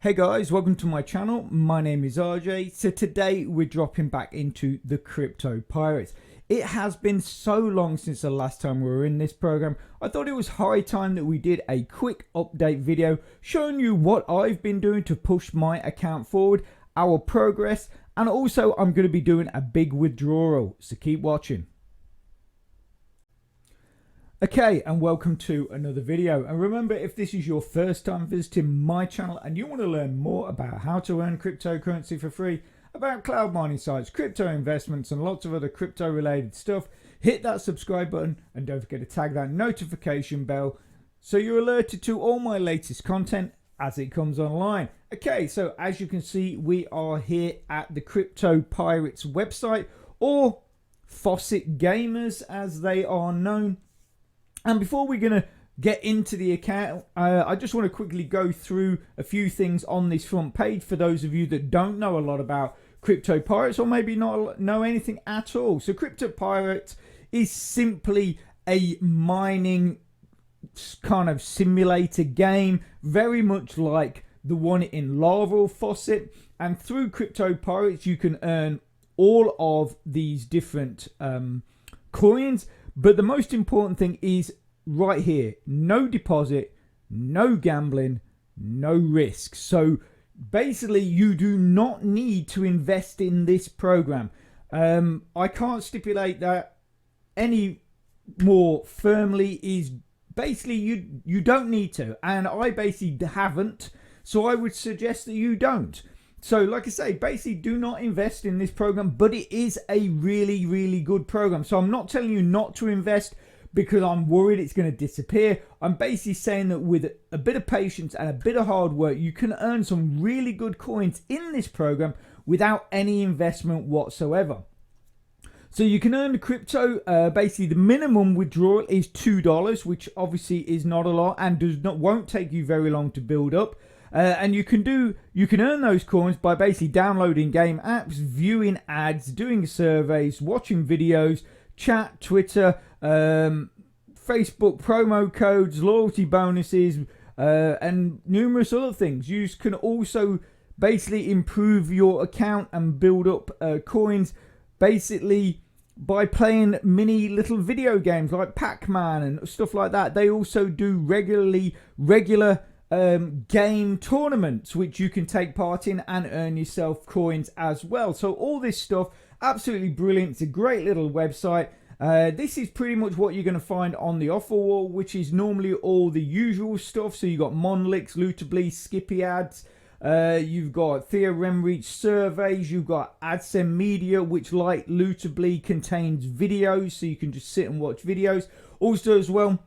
Hey guys, welcome to my channel. My name is RJ. So today we're dropping back into the Crypto Pirates. It has been so long since the last time we were in this program. I thought it was high time that we did a quick update video showing you what I've been doing to push my account forward, our progress, and also I'm going to be doing a big withdrawal. So keep watching. Okay, and welcome to another video. And remember, if this is your first time visiting my channel and you want to learn more about how to earn cryptocurrency for free, about cloud mining sites, crypto investments, and lots of other crypto related stuff, hit that subscribe button and don't forget to tag that notification bell so you're alerted to all my latest content as it comes online. Okay, so as you can see, we are here at the Crypto Pirates website, or Faucet Gamers as they are known. And before we're going to get into the account, I just want to quickly go through a few things on this front page for those of you that don't know a lot about Crypto Pirates or maybe not know anything at all. So Crypto Pirates is simply a mining kind of simulator game, very much like the one in Laravel Faucet. And through Crypto Pirates, you can earn all of these different coins. But the most important thing is right here: no deposit, no gambling, no risk. So basically you do not need to invest in this program. I can't stipulate that any more firmly. Is basically you don't need to, and I basically haven't, so I would suggest that you don't. So like I say, basically do not invest in this program, but it is a really good program. So I'm not telling you not to invest because I'm worried it's going to disappear. I'm basically saying that with a bit of patience and a bit of hard work, you can earn some really good coins in this program without any investment whatsoever. So you can earn the crypto, basically the minimum withdrawal is $2, which obviously is not a lot and won't take you very long to build up. And you can earn those coins by basically downloading game apps, viewing ads, doing surveys, watching videos, chat, Twitter, Facebook promo codes, loyalty bonuses, and numerous other things. You can also basically improve your account and build up coins basically by playing mini little video games like Pac-Man and stuff like that. They also do regular game tournaments which you can take part in and earn yourself coins as well. So all this stuff, absolutely brilliant. It's a great little website. This is pretty much what you're going to find on the offer wall, which is normally all the usual stuff. So you've got Monlix, Lootably, Skippy ads, you've got Theorem Reach surveys, you've got AdSend Media, which like Lootably contains videos, so you can just sit and watch videos. Also as well,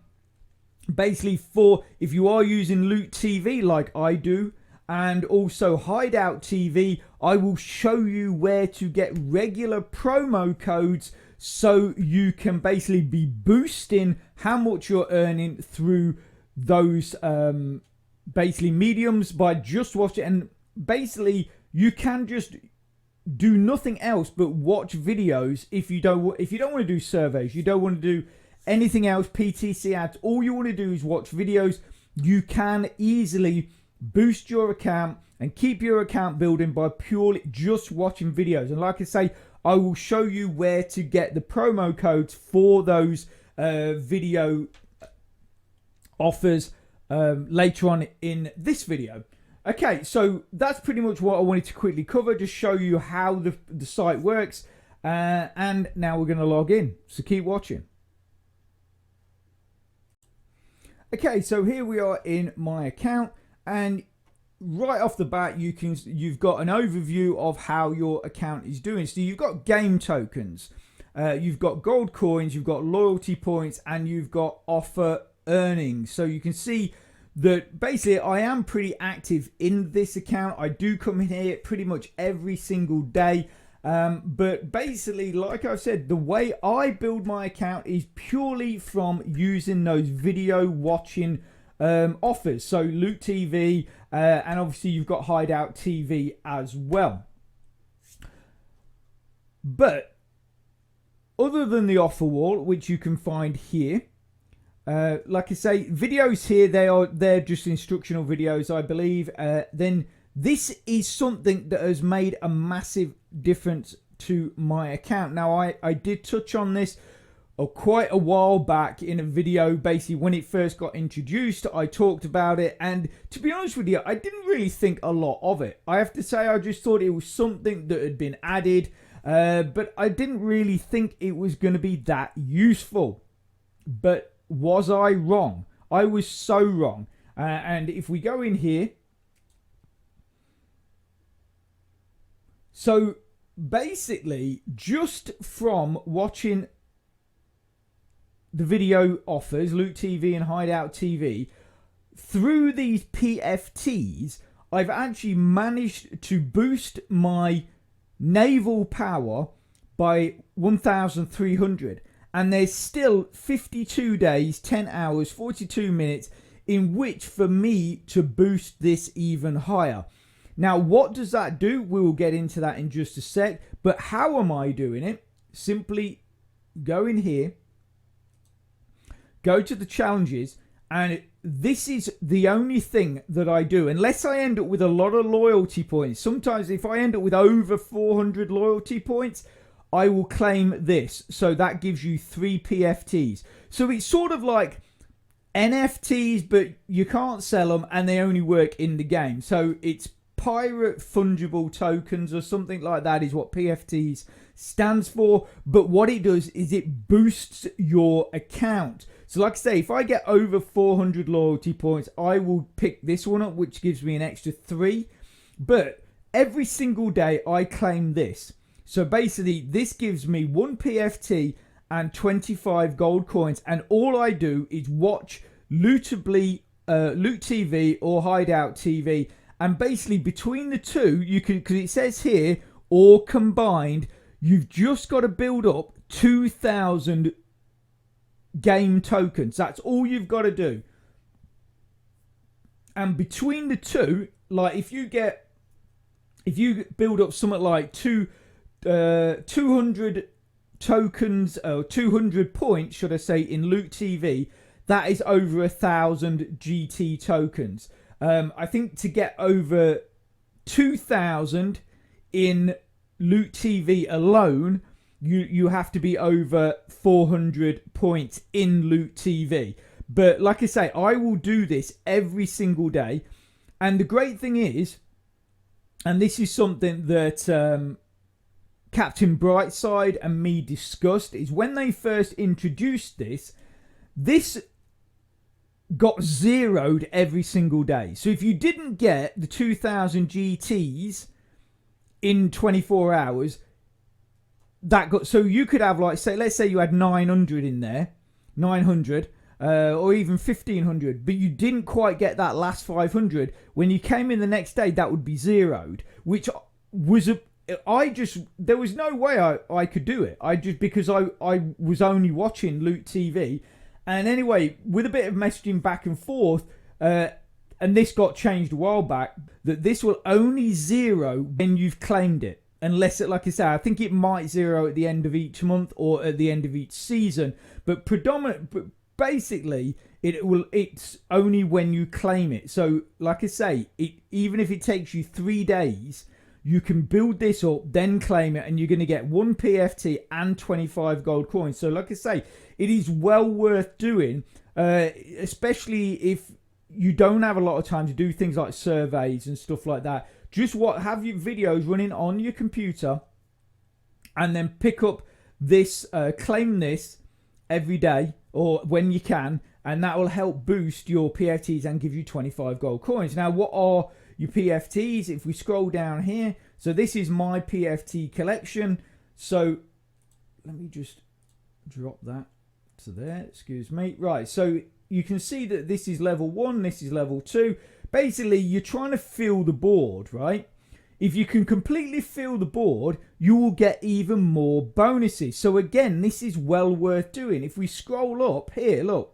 basically for if you are using Loot TV like I do, and also Hideout TV, I will show you where to get regular promo codes so you can basically be boosting how much you're earning through those basically mediums by just watching. And basically you can just do nothing else but watch videos. If you don't want to do surveys, you don't want to do anything else, PTC ads, all you want to do is watch videos, you can easily boost your account and keep your account building by purely just watching videos. And like I say, I will show you where to get the promo codes for those video offers later on in this video. Okay, so that's pretty much what I wanted to quickly cover, just show you how the site works, and now we're going to log in, so keep watching. Okay, so here we are in my account, and right off the bat you've got an overview of how your account is doing. So you've got game tokens, you've got gold coins, you've got loyalty points, and you've got offer earnings. So you can see that basically I am pretty active in this account. I do come in here pretty much every single day. But basically, like I've said, the way I build my account is purely from using those video watching offers. So Loot TV, and obviously you've got Hideout TV as well. But other than the offer wall, which you can find here, like I say, videos here, they're just instructional videos, I believe. Then this is something that has made a massive difference to my account. Now, I did touch on this quite a while back in a video. Basically, when it first got introduced, I talked about it, and to be honest with you, I didn't really think a lot of it. I have to say, I just thought it was something that had been added, but I didn't really think it was going to be that useful. But was I wrong? I was so wrong. And if we go in here, so basically, just from watching the video offers, Loot TV and Hideout TV, through these PFTs, I've actually managed to boost my naval power by 1,300. And there's still 52 days, 10 hours, 42 minutes in which for me to boost this even higher. Now, what does that do? We will get into that in just a sec. But how am I doing it? Simply go in here, go to the challenges, and this is the only thing that I do. Unless I end up with a lot of loyalty points. Sometimes if I end up with over 400 loyalty points, I will claim this. So that gives you 3 PFTs. So it's sort of like NFTs, but you can't sell them and they only work in the game. So it's pirate fungible tokens or something like that is what PFTs stands for. But what it does is it boosts your account. So like I say, if I get over 400 loyalty points, I will pick this one up, which gives me an extra 3. But every single day I claim this. So basically this gives me 1 PFT and 25 gold coins. And all I do is watch Loot TV or Hideout TV. And basically between the two, you can, because it says here, or combined, you've just got to build up 2,000 game tokens. That's all you've got to do. And between the two, like if you build up something like 200 tokens, or 200 points, should I say, in Loot TV, that is over 1,000 GT tokens. I think to get over 2,000 in Loot TV alone, you have to be over 400 points in Loot TV. But like I say, I will do this every single day. And the great thing is, and this is something that Captain Brightside and me discussed, is when they first introduced this got zeroed every single day. So if you didn't get the 2,000 GTs in 24 hours, that got, so you could have, like, say, let's say you had 900 in there, 900, or even 1,500, but you didn't quite get that last 500. When you came in the next day, that would be zeroed, which was there was no way I could do it. Because I was only watching Loot TV. And anyway, with a bit of messaging back and forth, and this got changed a while back, that this will only zero when you've claimed it. Unless, like I say, I think it might zero at the end of each month or at the end of each season. But basically, it's only when you claim it. So, like I say, even if it takes you 3 days, you can build this up, then claim it, and you're going to get 1 PFT and 25 gold coins. So, like I say, it is well worth doing, especially if you don't have a lot of time to do things like surveys and stuff like that. Just have your videos running on your computer and then pick up this, claim this every day or when you can, and that will help boost your PFTs and give you 25 gold coins. Now, what are your PFTs? If we scroll down here, so this is my PFT collection. So let me just drop that to there, excuse me. Right, so you can see that this is level 1, this is level 2. Basically, you're trying to fill the board, right? If you can completely fill the board, you will get even more bonuses. So again, this is well worth doing. If we scroll up here, look.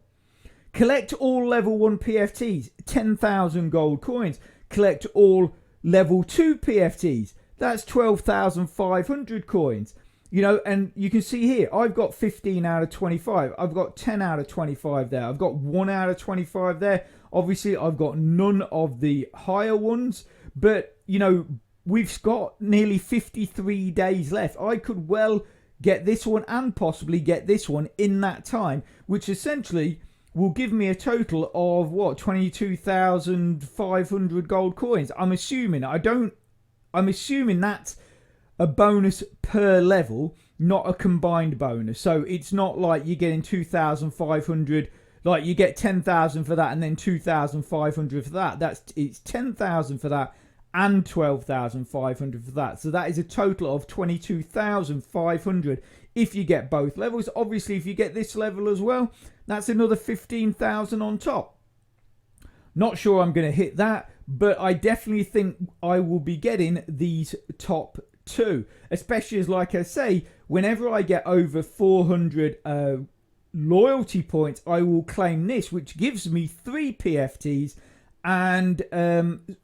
Collect all level 1 PFTs, 10,000 gold coins. Collect all level 2 PFTs, that's 12,500 coins. You know, and you can see here, I've got 15 out of 25. I've got 10 out of 25 there. I've got 1 out of 25 there. Obviously, I've got none of the higher ones. But, you know, we've got nearly 53 days left. I could well get this one and possibly get this one in that time, which essentially will give me a total of what, 22,500 gold coins. I'm assuming that's a bonus per level, not a combined bonus. So it's not like you're getting 2,500, like you get 10,000 for that and then 2,500 for that. It's 10,000 for that and 12,500 for that. So that is a total of 22,500 if you get both levels. Obviously, if you get this level as well, that's another 15,000 on top. Not sure I'm going to hit that, but I definitely think I will be getting these top two, especially as, like I say, whenever I get over 400 loyalty points, I will claim this, which gives me 3 PFTs, and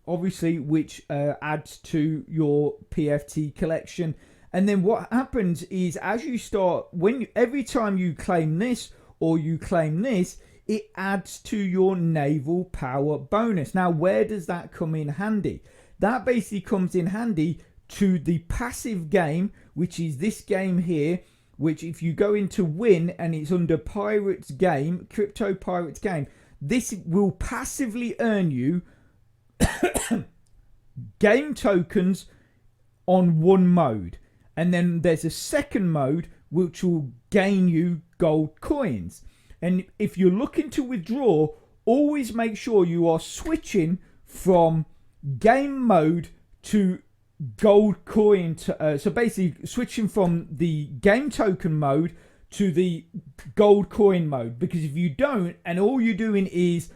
obviously which adds to your PFT collection. And then what happens is, as you start, every time you claim this or you claim this, it adds to your naval power bonus. Now, where does that come in handy? That basically comes in handy to the passive game, which is this game here, which if you go into win and it's under Pirates game, Crypto Pirates game, this will passively earn you game tokens on one mode. And then there's a second mode which will gain you gold coins. And if you're looking to withdraw, always make sure you are switching from game mode to gold coin. So basically switching from the game token mode to the gold coin mode. Because if you don't, and all you're doing is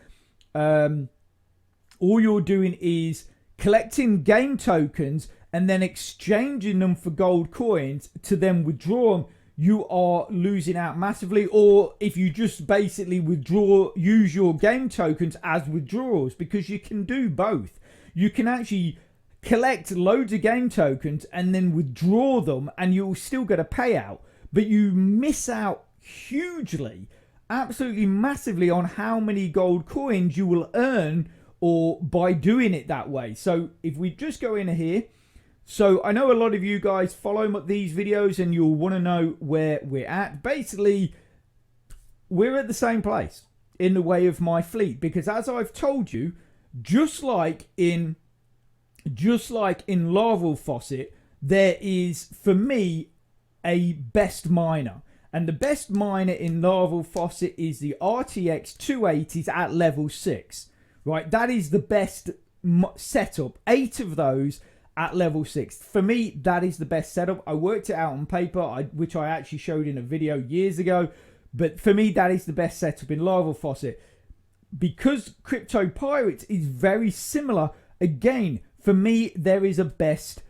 collecting game tokens and then exchanging them for gold coins to then withdraw them, you are losing out massively. Or if you just basically use your game tokens as withdrawals, because you can do both. You can actually collect loads of game tokens and then withdraw them and you'll still get a payout, but you miss out hugely, absolutely massively, on how many gold coins you will earn or by doing it that way. So if we just go in here, so I know a lot of you guys follow these videos and you'll want to know where we're at. Basically, we're at the same place in the way of my fleet, because as I've told you, just like in Larval Faucet, there is, for me, a best miner. And the best miner in Larval Faucet is the RTX 280s at level 6. Right, that is the best setup. 8 of those at level 6. For me, that is the best setup. I worked it out on paper, which I actually showed in a video years ago. But for me, that is the best setup in Larval Faucet. Because Crypto Pirates is very similar, again, for me, there is a best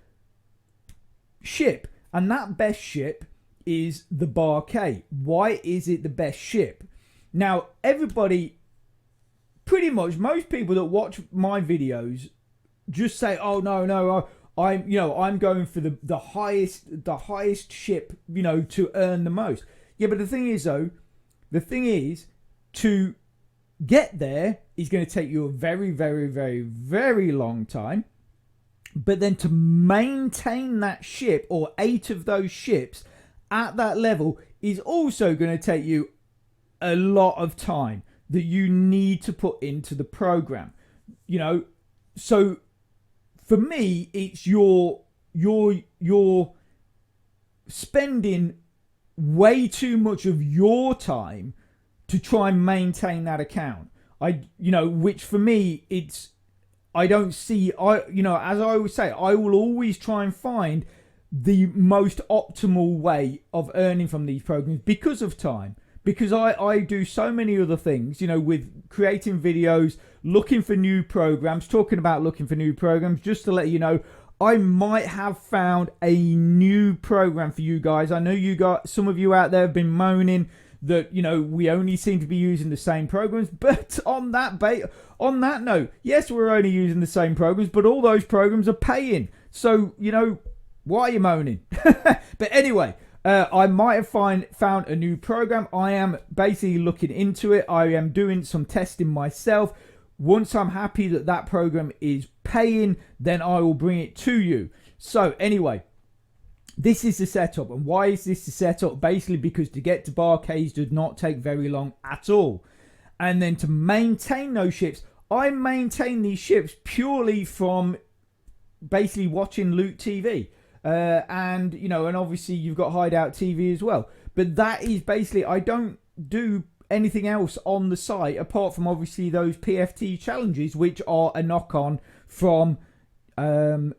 ship. And that best ship is the Bar-K. Why is it the best ship? Now, everybody, pretty much most people that watch my videos just say, "Oh no, I'm going for the highest ship, to earn the most." Yeah, but the thing is to get there is going to take you a very, very, very, very long time. But then to maintain that ship, or 8 of those ships at that level, is also going to take you a lot of time that you need to put into the program. So for me, it's you're spending way too much of your time to try and maintain that account. Which for me, I don't see, as I always say, I will always try and find the most optimal way of earning from these programs because of time. Because I do so many other things, with creating videos, looking for new programs, talking about looking for new programs. Just to let you know, I might have found a new program for you guys. I know some of you out there have been moaning that, we only seem to be using the same programs. But on that note, yes, we're only using the same programs, but all those programs are paying. So, why are you moaning? But anyway, I might have found a new program. I am basically looking into it. I am doing some testing myself. Once I'm happy that program is paying, then I will bring it to you. So anyway, this is the setup. And why is this the setup? Basically because to get to Barcades does not take very long at all. And then to maintain those ships, I maintain these ships purely from basically watching Loot TV. And, you know, and obviously you've got Hideout TV as well. But that is basically, I don't do anything else on the site apart from obviously those PFT challenges, which are a knock-on from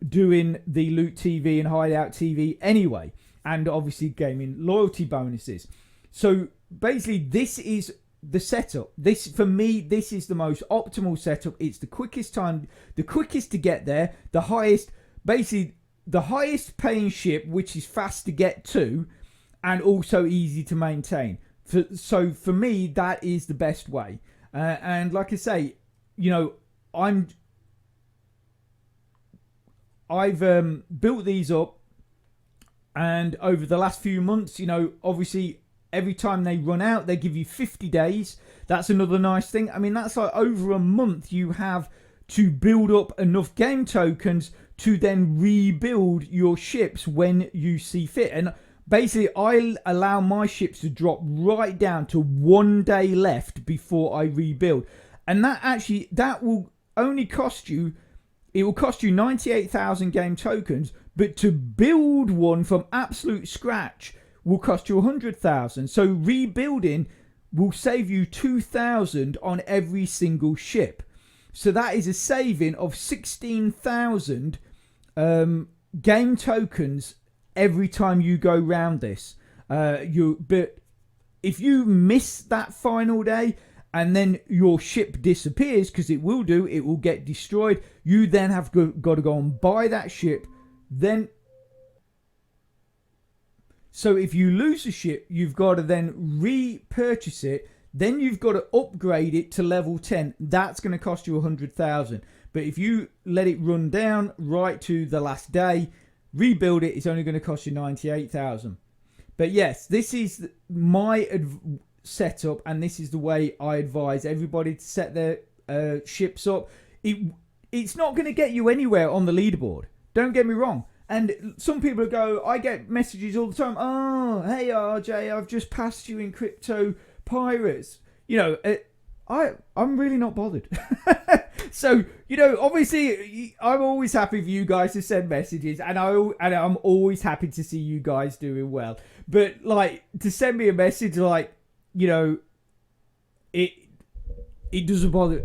doing the Loot TV and Hideout TV anyway. And obviously gaming loyalty bonuses. So basically this is the setup. This, for me, this is the most optimal setup. It's the quickest time, the quickest to get there, the highest, basically the highest paying ship, which is fast to get to and also easy to maintain. So for me, that is the best way. And like I say, you know, I've built these up, and over the last few months, you know, obviously every time they run out, they give you 50 days. That's another nice thing. I mean, that's like over a month you have to build up enough game tokens to then rebuild your ships when you see fit. And basically, I allow my ships to drop right down to 1 day left before I rebuild. And that will only cost you, it will cost you 98,000 game tokens, but to build one from absolute scratch will cost you 100,000. So rebuilding will save you 2,000 on every single ship. So that is a saving of 16,000 game tokens every time you go round this. But if you miss that final day and then your ship disappears, because it will do, it will get destroyed, you then have got to go and buy that ship. Then, so if you lose a ship, you've got to then repurchase it. Then you've got to upgrade it to level 10. That's going to cost you 100,000. But if you let it run down right to the last day, rebuild it, it's only going to cost you 98,000. But yes, this is my setup, and this is the way I advise everybody to set their ships up. It's not going to get you anywhere on the leaderboard. Don't get me wrong. And some people go, I get messages all the time. Oh, hey RJ, I've just passed you in Crypto Pirates. You know, I'm really not bothered. So, you know, obviously, I'm always happy for you guys to send messages, and I'm always happy to see you guys doing well. But like, to send me a message like, you know, it doesn't bother.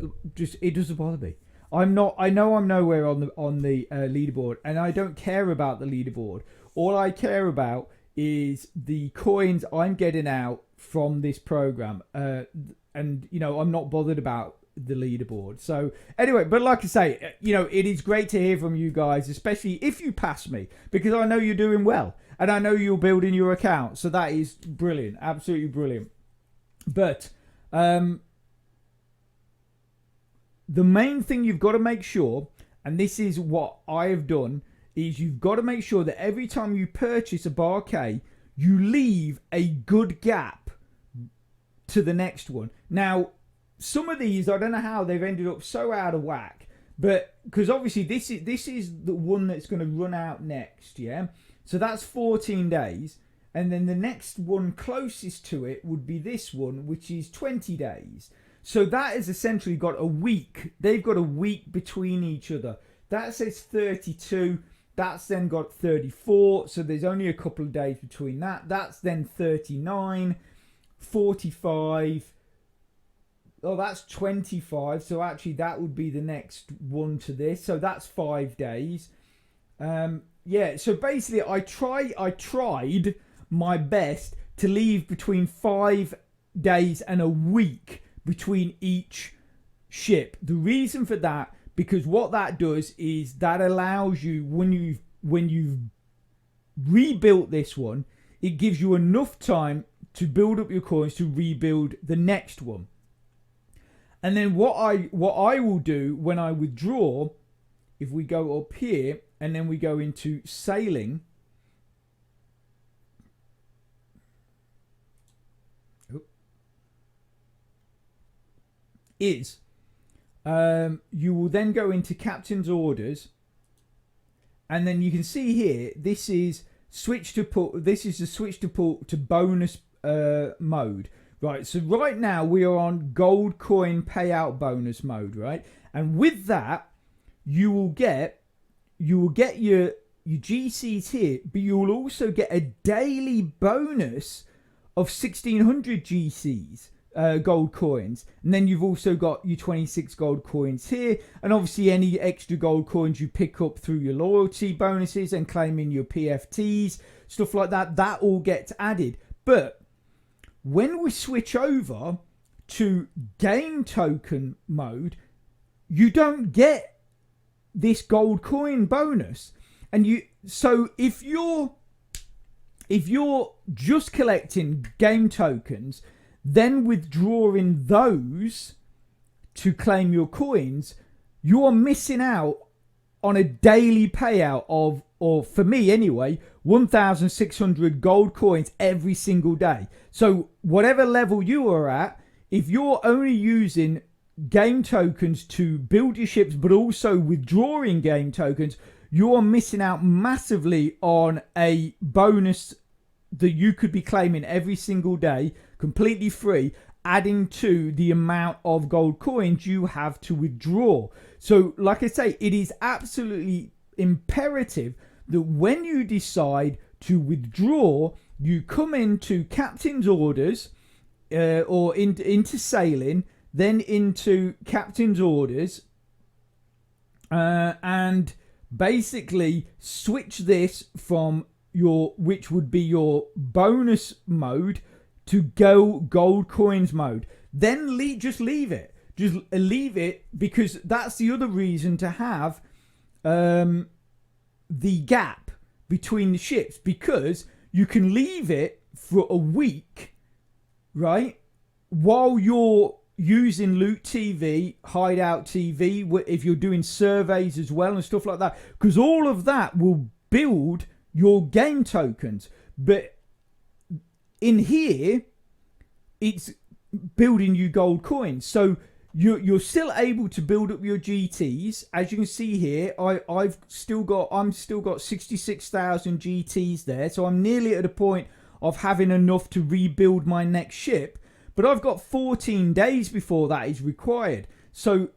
It doesn't bother me. I know I'm nowhere on the leaderboard, and I don't care about the leaderboard. All I care about is the coins I'm getting out from this program, and you know, I'm not bothered about the leaderboard. So anyway, but like I say, you know, it is great to hear from you guys, especially if you pass me, because I know you're doing well, and I know you're building your account. So that is brilliant, absolutely brilliant. But the main thing you've got to make sure, and this is what I have done, is you've got to make sure that every time you purchase a Barcade, you leave a good gap to the next one. Now, some of these, I don't know how they've ended up so out of whack, but because obviously this is the one that's going to run out next, yeah? So that's 14 days. And then the next one closest to it would be this one, which is 20 days. So that has essentially got a week. They've got a week between each other. That says 32. That's then got 34. So there's only a couple of days between that. That's then 39, 45. Oh, that's 25. So actually that would be the next one to this. So that's 5 days. Yeah, so basically I tried my best to leave between 5 days and a week between each ship. The reason for that, because what that does is that allows you, when you've rebuilt this one, it gives you enough time to build up your coins to rebuild the next one. And then what I will do when I withdraw, if we go up here and then we go into sailing, is You will then go into captain's orders, and then you can see here this is switch to put. This is the switch to put to bonus mode, right? So right now we are on gold coin payout bonus mode, right? And with that, you will get your GCs here, but you will also get a daily bonus of 1600 GCs. Gold coins, and then you've also got your 26 gold coins here, and obviously any extra gold coins you pick up through your loyalty bonuses and claiming your PFTs, stuff like that, that all gets added. But when we switch over to game token mode, you don't get this gold coin bonus. And so if you're just collecting game tokens, then withdrawing those to claim your coins, you are missing out on a daily payout of, or for me anyway, 1,600 gold coins every single day. So whatever level you are at, if you're only using game tokens to build your ships, but also withdrawing game tokens, you're missing out massively on a bonus that you could be claiming every single day, completely free, adding to the amount of gold coins you have to withdraw. So like I say, it is absolutely imperative that when you decide to withdraw, you come into captain's orders or into sailing, then into captain's orders, and basically switch this from which would be your bonus mode to go gold coins mode. Then just leave it. Just leave it, because that's the other reason to have the gap between the ships, because you can leave it for a week, right? While you're using Loot TV, Hideout TV, if you're doing surveys as well and stuff like that, because all of that will build your game tokens. But in here, it's building you gold coins. So you're still able to build up your GTs. As you can see here, I'm still got 66,000 GTs there. So I'm nearly at a point of having enough to rebuild my next ship. But I've got 14 days before that is required. So,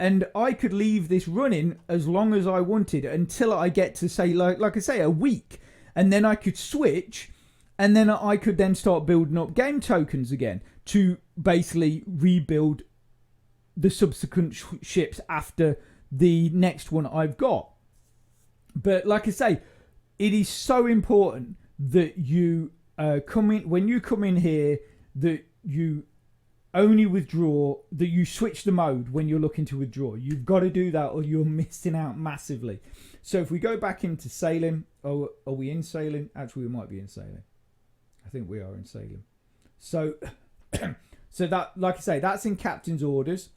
and I could leave this running as long as I wanted until I get to, say, like I say, a week. And then I could switch, and then I could then start building up game tokens again to basically rebuild the subsequent ships after the next one I've got. But like I say, it is so important that you when you come in here, that you only withdraw, that you switch the mode when you're looking to withdraw. You've got to do that or you're missing out massively. So if we go back into sailing, are we in sailing? Actually, we might be in sailing. I think we are in sailing. So, so that, like I say, that's in captain's orders.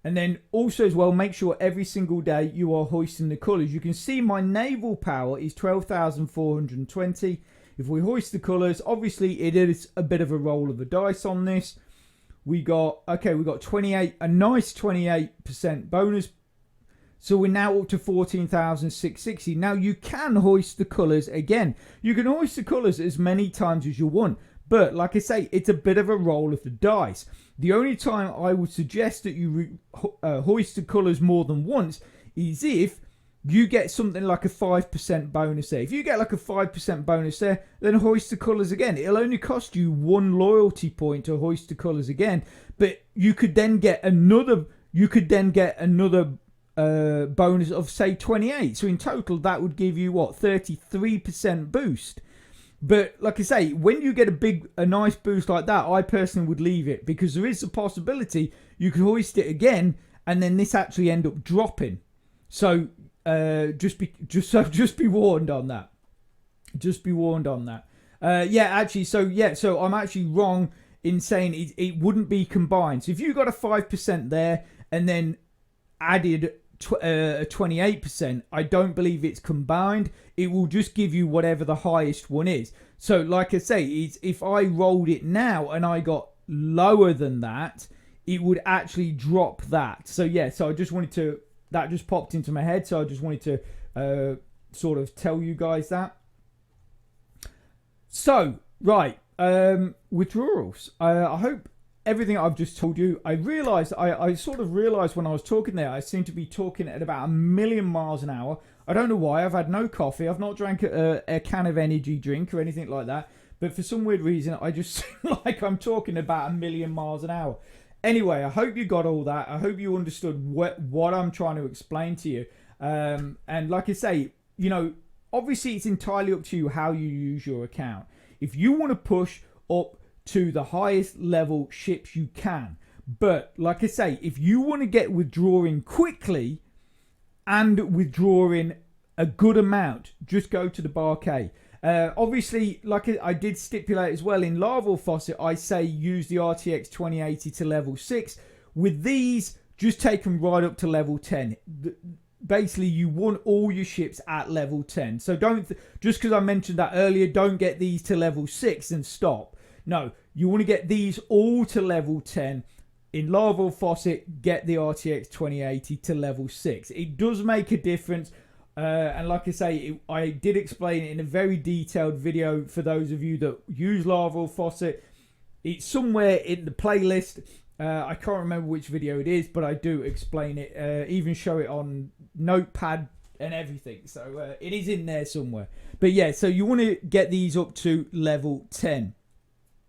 And then also as well, make sure every single day you are hoisting the colours. You can see my naval power is 12,420. If we hoist the colours, obviously it is a bit of a roll of the dice on this. We got 28, a nice 28% bonus. So we're now up to 14,660. Now you can hoist the colours again. You can hoist the colours as many times as you want. But like I say, it's a bit of a roll of the dice. The only time I would suggest that you hoist the colours more than once is if you get something like a 5% bonus there. If you get like a 5% bonus there, then hoist the colours again. It'll only cost you 1 loyalty point to hoist the colours again. But you could then get another. Bonus of, say, 28. So in total, that would give you 33% boost. But like I say, when you get a nice boost like that, I personally would leave it, because there is a possibility you could hoist it again and then this actually end up dropping. So just be warned on that. Just be warned on that. So I'm actually wrong in saying it wouldn't be combined. So if you got a 5% there and then added 28%, I don't believe it's combined. It will just give you whatever the highest one is. So like I say, if I rolled it now and I got lower than that, it would actually drop that. So yeah, so I just wanted to, that just popped into my head, so I just wanted to sort of tell you guys that. So right, withdrawals. I hope everything I've just told you, I realized, I sort of realized when I was talking there, I seem to be talking at about 1,000,000 miles an hour. I don't know why. I've had no coffee, I've not drank a can of energy drink or anything like that, but for some weird reason I just seem like I'm talking about 1,000,000 miles an hour. Anyway, I hope you got all that. I hope you understood what I'm trying to explain to you. And like I say, you know, obviously it's entirely up to you how you use your account. If you want to push up to the highest level ships, you can. But like I say, if you want to get withdrawing quickly and withdrawing a good amount, just go to the Barcade. Obviously, like I did stipulate as well in Larval Faucet, I say use the RTX 2080 to level 6. With these, just take them right up to level 10. Basically, you want all your ships at level 10. So don't, just because I mentioned that earlier, don't get these to level 6 and stop. No, you want to get these all to level 10. In Larval Faucet, get the RTX 2080 to level 6. It does make a difference. And like I say, I did explain it in a very detailed video for those of you that use Larval Faucet. It's somewhere in the playlist. I can't remember which video it is, but I do explain it. Even show it on Notepad and everything. So it is in there somewhere. But yeah, so you want to get these up to level 10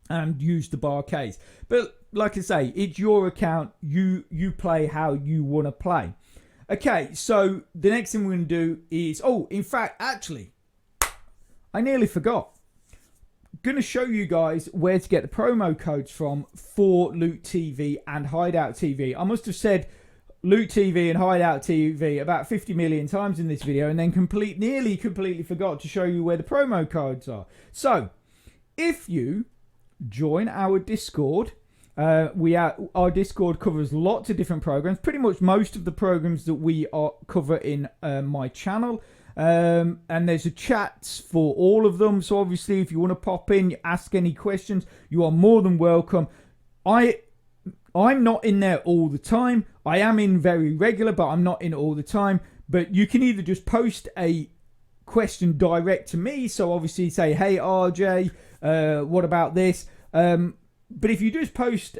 and use the Barcades. But like I say, it's your account. You play how you want to play. Okay, so the next thing we're going to do is... Oh, in fact, actually, I nearly forgot. Going to show you guys where to get the promo codes from for Loot TV and Hideout TV. I must have said Loot TV and Hideout TV about 50 million times in this video and then nearly completely forgot to show you where the promo codes are. So, if you join our Discord... our Discord covers lots of different programs, pretty much most of the programs that we cover in my channel, and there's a chat for all of them. So obviously if you want to pop in, ask any questions, you are more than welcome. I'm not in there all the time. I am in very regular, but I'm not in all the time. But you can either just post a question direct to me, so obviously say, hey RJ, what about this? But if you just post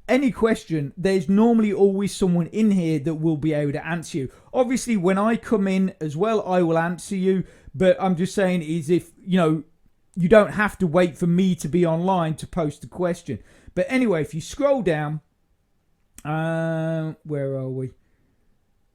any question, there's normally always someone in here that will be able to answer you. Obviously, when I come in as well, I will answer you. But I'm just saying is if, you know, you don't have to wait for me to be online to post the question. But anyway, if you scroll down, where are we?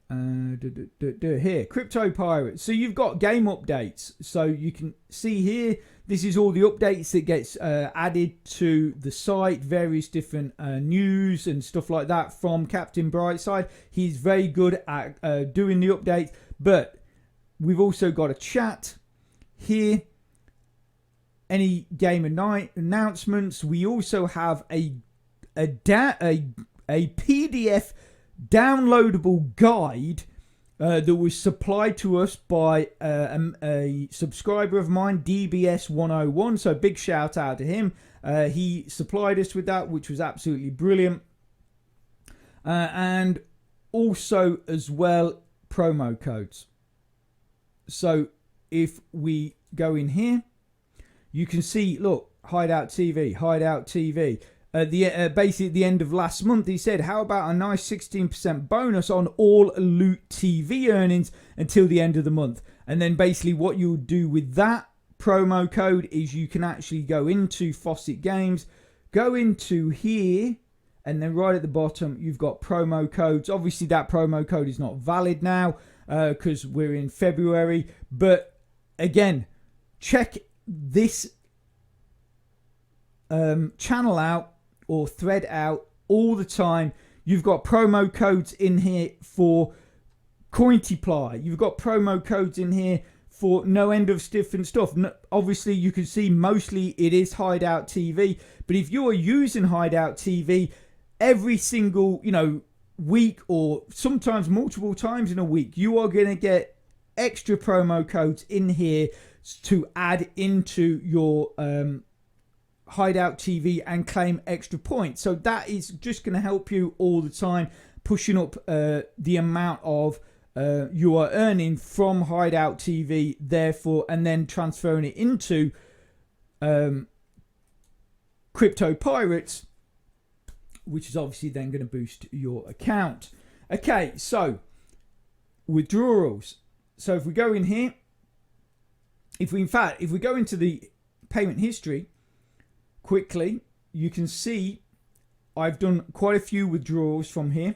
Here, Crypto Pirates. So you've got game updates. So you can see here, this is all the updates that gets added to the site, various different news and stuff like that from Captain Brightside. He's very good at doing the updates. But we've also got a chat here. Any game and night announcements. We also have a PDF downloadable guide that was supplied to us by a subscriber of mine, DBS101. So big shout out to him. He supplied us with that, which was absolutely brilliant. And also as well, promo codes. So if we go in here, you can see, look, Hideout TV, Hideout TV. Basically at the end of last month, he said, how about a nice 16% bonus on all Loot TV earnings until the end of the month? And then basically what you'll do with that promo code is you can actually go into Faucet Games, go into here, and then right at the bottom, you've got promo codes. Obviously that promo code is not valid now because we're in February. But again, check this channel out or thread out all the time. You've got promo codes in here for Cointeply. You've got promo codes in here for no end of different stuff. No, obviously, you can see mostly it is Hideout TV. But if you are using Hideout TV every single, week or sometimes multiple times in a week, you are going to get extra promo codes in here to add into your Hideout TV and claim extra points. So that is just going to help you all the time, pushing up the amount of you are earning from Hideout TV, therefore, and then transferring it into Crypto Pirates, which is obviously then going to boost your account. Okay, so withdrawals. So if we go in here, if we go into the payment history quickly, you can see I've done quite a few withdrawals from here.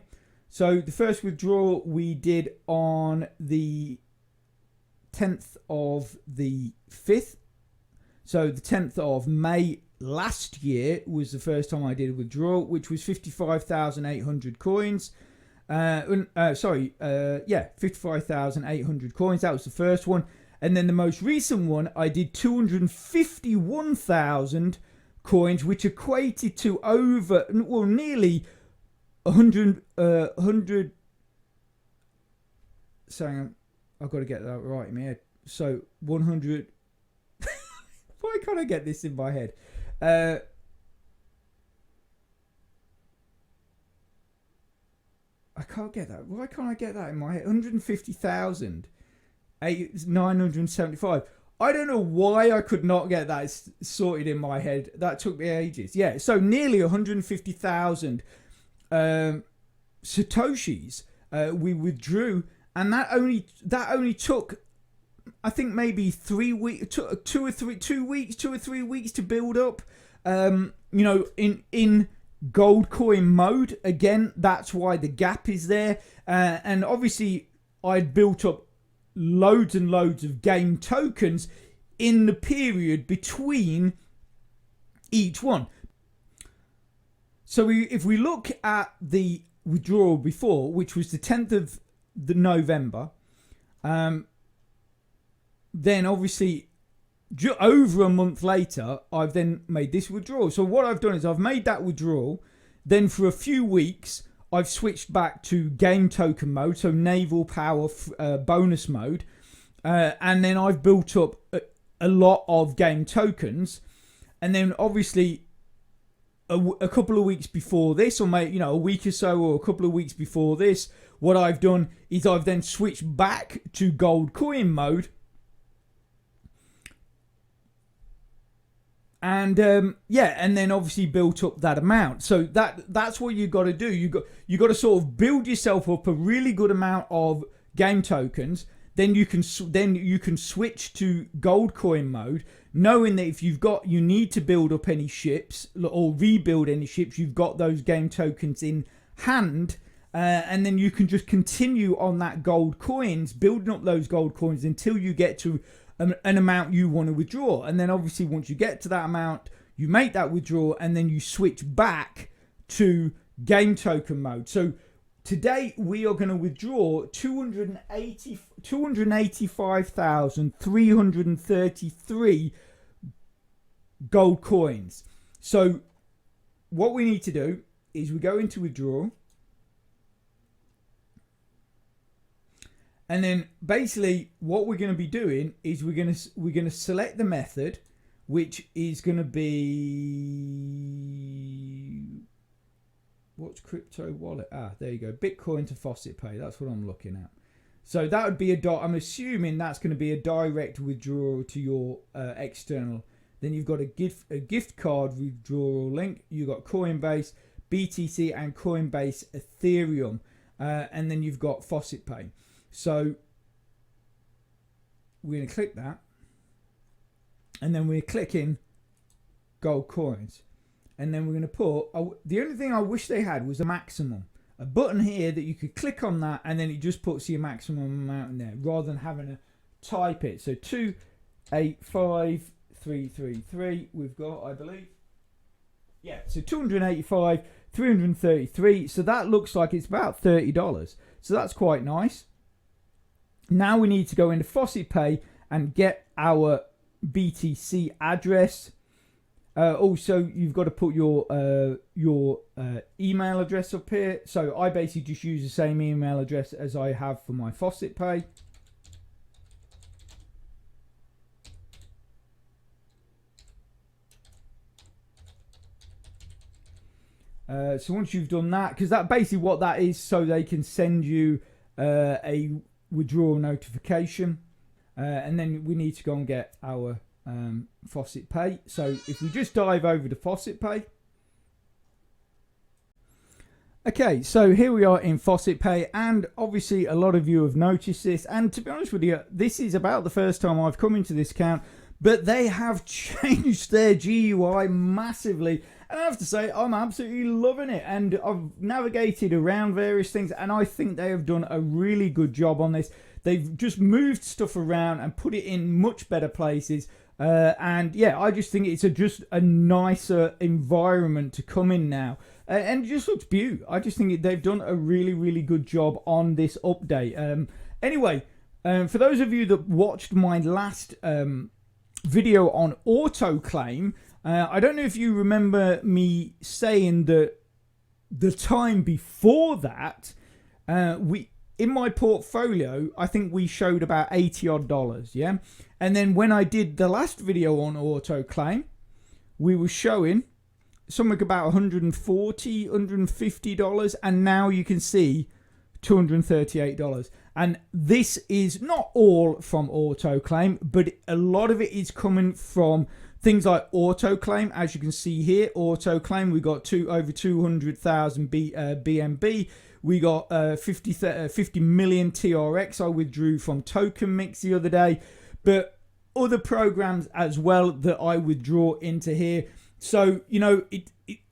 So the first withdrawal we did on the 10th of the 5th. So the 10th of May last year was the first time I did a withdrawal, which was 55,800 coins. 55,800 coins. That was the first one. And then the most recent one, I did 251,000 coins, which equated to over, well, nearly 100. Sorry, I've got to get that right in my head. So 100. Why can't I get this in my head? I can't get that. Why can't I get that in my head? 150,975. I don't know why I could not get that sorted in my head. That took me ages. Yeah, so nearly 150,000 satoshis we withdrew, and that only took, I think, maybe 3 weeks, 2 or 3 weeks to build up. In gold coin mode. Again, that's why the gap is there. And obviously, I'd built up loads and loads of game tokens in the period between each one. So if we look at the withdrawal before, which was the 10th of the November, then obviously over a month later, I've then made this withdrawal. So what I've done is I've made that withdrawal. Then for a few weeks, I've switched back to game token mode, so naval power bonus mode. And then I've built up a lot of game tokens. And then obviously a couple of weeks before this, or maybe, a week or so, or a couple of weeks before this, what I've done is I've then switched back to gold coin mode. And and then obviously built up that amount. So that's what you got to do. You got to sort of build yourself up a really good amount of game tokens. Then you can switch to gold coin mode, knowing that if you need to build up any ships or rebuild any ships, you've got those game tokens in hand, and then you can just continue on that gold coins, building up those gold coins until you get to an amount you want to withdraw. And then obviously once you get to that amount, you make that withdrawal, and then you switch back to game token mode. So today we are going to withdraw 285,333 gold coins. So what we need to do is we go into withdrawal, and then basically what we're going to be doing is we're going to select the method, which is going to be, what's crypto wallet? There you go. Bitcoin to Faucet Pay. That's what I'm looking at. So that would be I'm assuming that's going to be a direct withdrawal to your external. Then you've got a gift card withdrawal link. You've got Coinbase, BTC, and Coinbase Ethereum, and then you've got Faucet Pay. So we're going to click that, and then we're clicking gold coins, and then we're going to put the only thing I wish they had was a maximum, a button here that you could click on that, and then it just puts your maximum amount in there rather than having to type it. So 285,333 we've got, I believe. Yeah, so 285,333. So that looks like it's about $30. So that's quite nice. Now we need to go into Faucet Pay and get our BTC address. Also, you've got to put your email address up here. So I basically just use the same email address as I have for my Faucet Pay. So once you've done that, because that basically what that is, so they can send you a withdrawal notification, and then we need to go and get our Faucet Pay. So if we just dive over to Faucet Pay. Okay, so here we are in Faucet Pay, and obviously a lot of you have noticed this, and to be honest with you, this is about the first time I've come into this account, but they have changed their GUI massively, and I have to say I'm absolutely loving it, and I've navigated around various things, and I think they have done a really good job on this. They've just moved stuff around and put it in much better places, and yeah, I just think it's just a nicer environment to come in now. And it just looks beautiful. I just think they've done a really, really good job on this update. Anyway, for those of you that watched my last video on auto claim, I don't know if you remember me saying that the time before that, in my portfolio, I think we showed about 80 odd dollars, yeah? And then when I did the last video on auto claim, we were showing something about $140, $150, and now you can see $238. And this is not all from auto claim, but a lot of it is coming from things like auto claim. As you can see here, auto claim, we got over 200,000 BNB. We got 50 million TRX I withdrew from Token Mix the other day, but other programs as well that I withdraw into here. So, you know,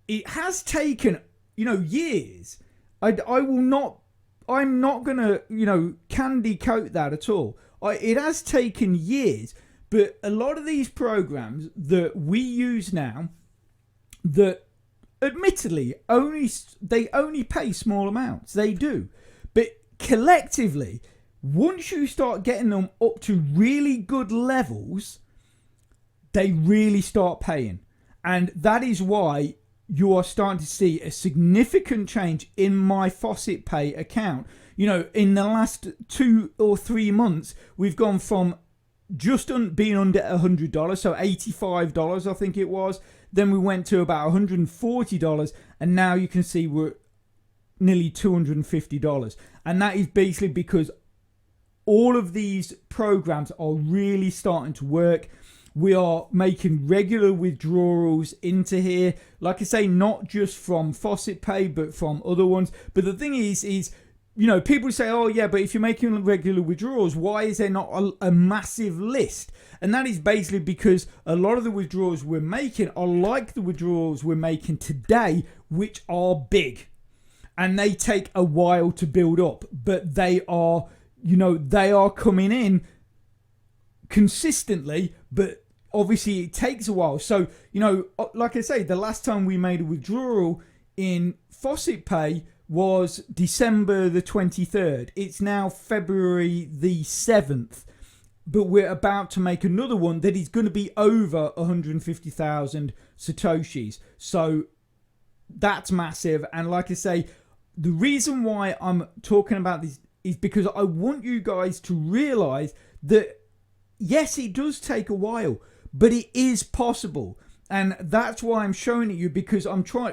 it has taken, you know, years. I'm not going to, you know, candy coat that at all. It has taken years, but a lot of these programs that we use now, that admittedly they only pay small amounts. They do. But collectively, once you start getting them up to really good levels, they really start paying. And that is why you are starting to see a significant change in my Faucet Pay account. You know, in the last 2 or 3 months, we've gone from just being under $100, so $85 I think it was. Then we went to about $140, and now you can see we're nearly $250. And that is basically because all of these programs are really starting to work. We are making regular withdrawals into here. Like I say, not just from Faucet Pay, but from other ones. But the thing is, you know, people say, oh yeah, but if you're making regular withdrawals, why is there not a massive list? And that is basically because a lot of the withdrawals we're making are like the withdrawals we're making today, which are big. And they take a while to build up. But they are, you know, they are coming in consistently, but obviously it takes a while. So, you know, like I say, the last time we made a withdrawal in Faucet Pay was December the 23rd. It's now February the 7th, but we're about to make another one that is going to be over 150,000 Satoshis. So that's massive. And like I say, the reason why I'm talking about this is because I want you guys to realize that yes, it does take a while, but it is possible. And that's why I'm showing it you, because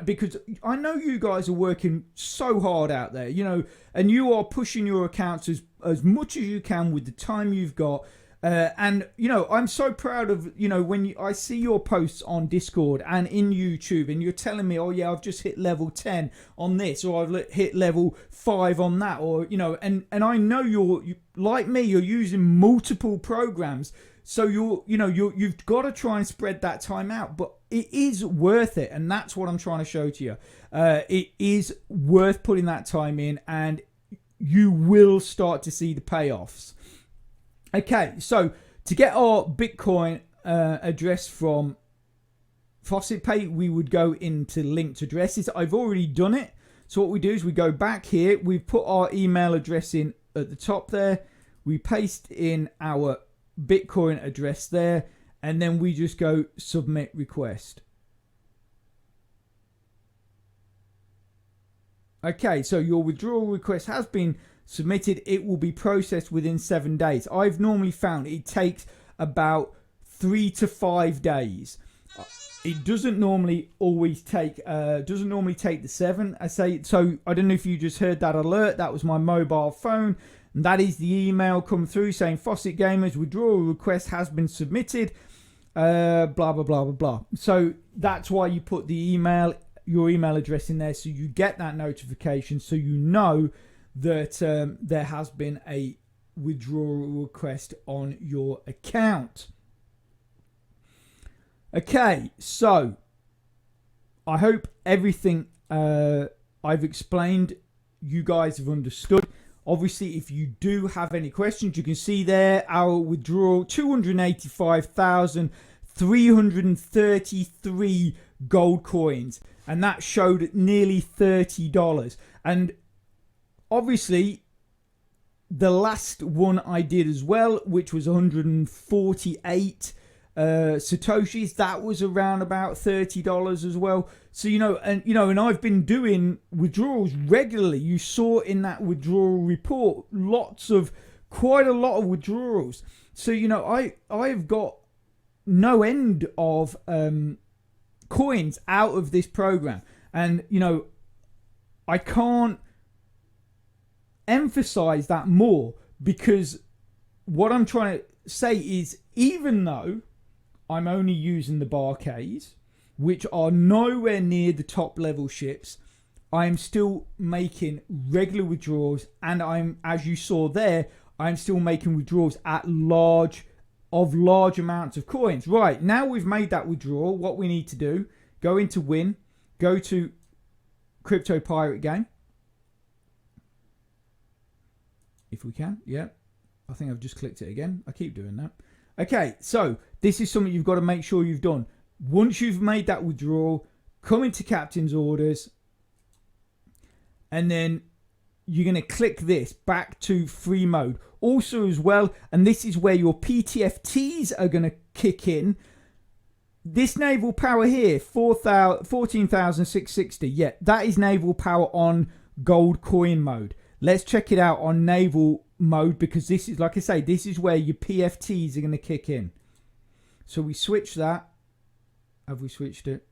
because I know you guys are working so hard out there, you know, and you are pushing your accounts as much as you can with the time you've got. And, you know, I'm so proud of, you know, when I see your posts on Discord and in YouTube, and you're telling me, oh yeah, I've just hit level 10 on this, or I've hit level 5 on that, or, you know, and I know you like me, you're using multiple programs. So you've got to try and spread that time out, but it is worth it. And that's what I'm trying to show to you. It is worth putting that time in, and you will start to see the payoffs. Okay, so to get our Bitcoin address from Faucet Pay, we would go into linked addresses. I've already done it. So what we do is we go back here. We've put our email address in at the top there. We paste in our Bitcoin address there, and then we just go submit request. Okay, so your withdrawal request has been submitted. It will be processed within 7 days. I've normally found it takes about 3 to 5 days. it doesn't normally always take the 7. I say, so I don't know if you just heard that alert. That was my mobile phone, and that is the email come through saying Fawcett Gamers withdrawal request has been submitted. Blah blah blah blah blah. So that's why you put the email, your email address in there, so you get that notification, so you know that there has been a withdrawal request on your account. Okay, so I hope everything I've explained you guys have understood. Obviously, if you do have any questions, you can see there our withdrawal, 285,333 gold coins, and that showed nearly $30. And obviously, the last one I did as well, which was 148 Satoshis, that was around about $30 as well. So and I've been doing withdrawals regularly. You saw in that withdrawal report quite a lot of withdrawals. So I've got no end of coins out of this program, and I can't emphasize that more, because what I'm trying to say is, even though I'm only using the Barkays, which are nowhere near the top level ships, I'm still making regular withdrawals, and as you saw there, I'm still making withdrawals at large amounts of coins. Right, now we've made that withdrawal, what we need to do, go into Win, go to Crypto Pirate Game. If we can, yeah. I think I've just clicked it again. I keep doing that. Okay, so this is something you've got to make sure you've done. Once you've made that withdrawal, come into Captain's Orders, and then you're going to click this back to free mode. Also as well, and this is where your PTFTs are going to kick in. This naval power here, 14,660. Yeah, that is naval power on gold coin mode. Let's check it out on naval mode, because this is, like I say, this is where your PFTs are going to kick in. So we switch that. Have we switched it?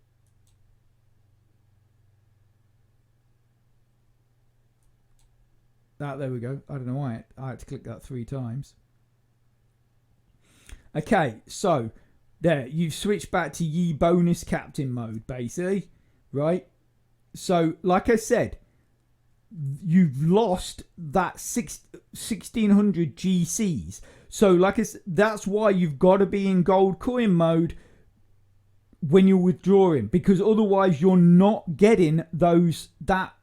There we go. I don't know why I had to click that 3 times. Okay, so there, you've switched back to ye bonus captain mode, basically, right? So, like I said, you've lost that 1600 GCs. So, like I said, that's why you've got to be in gold coin mode when you're withdrawing, because otherwise you're not getting that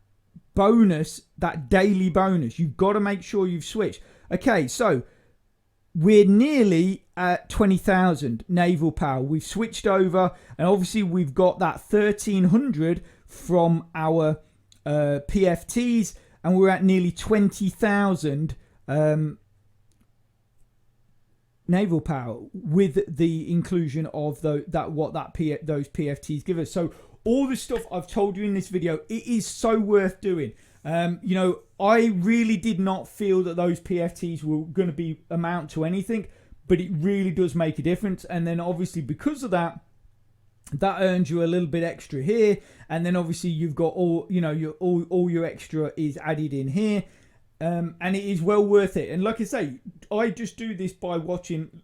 bonus, that daily bonus. You've got to make sure you've switched. Okay, so we're nearly at 20,000 naval power. We've switched over, and obviously we've got that 1300 from our PFTs, and we're at nearly 20,000 naval power with the inclusion of those PFTs give us. So all the stuff I've told you in this video, it is so worth doing. I really did not feel that those PFTs were going to amount to anything, but it really does make a difference. And then obviously because of that earns you a little bit extra here, and then obviously you've got all your extra is added in here, and it is well worth it. And like I say, I just do this by watching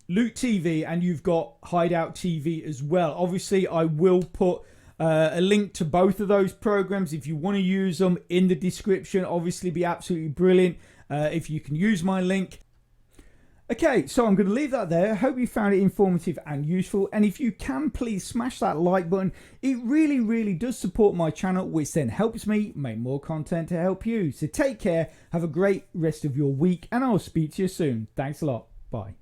Loot TV, and you've got Hideout TV as well. Obviously I will put a link to both of those programs if you want to use them in the description. Obviously be absolutely brilliant if you can use my link. Okay, so I'm going to leave that there. I hope you found it informative and useful. And if you can, please smash that like button. It really, really does support my channel, which then helps me make more content to help you. So take care, have a great rest of your week, and I'll speak to you soon. Thanks a lot. Bye.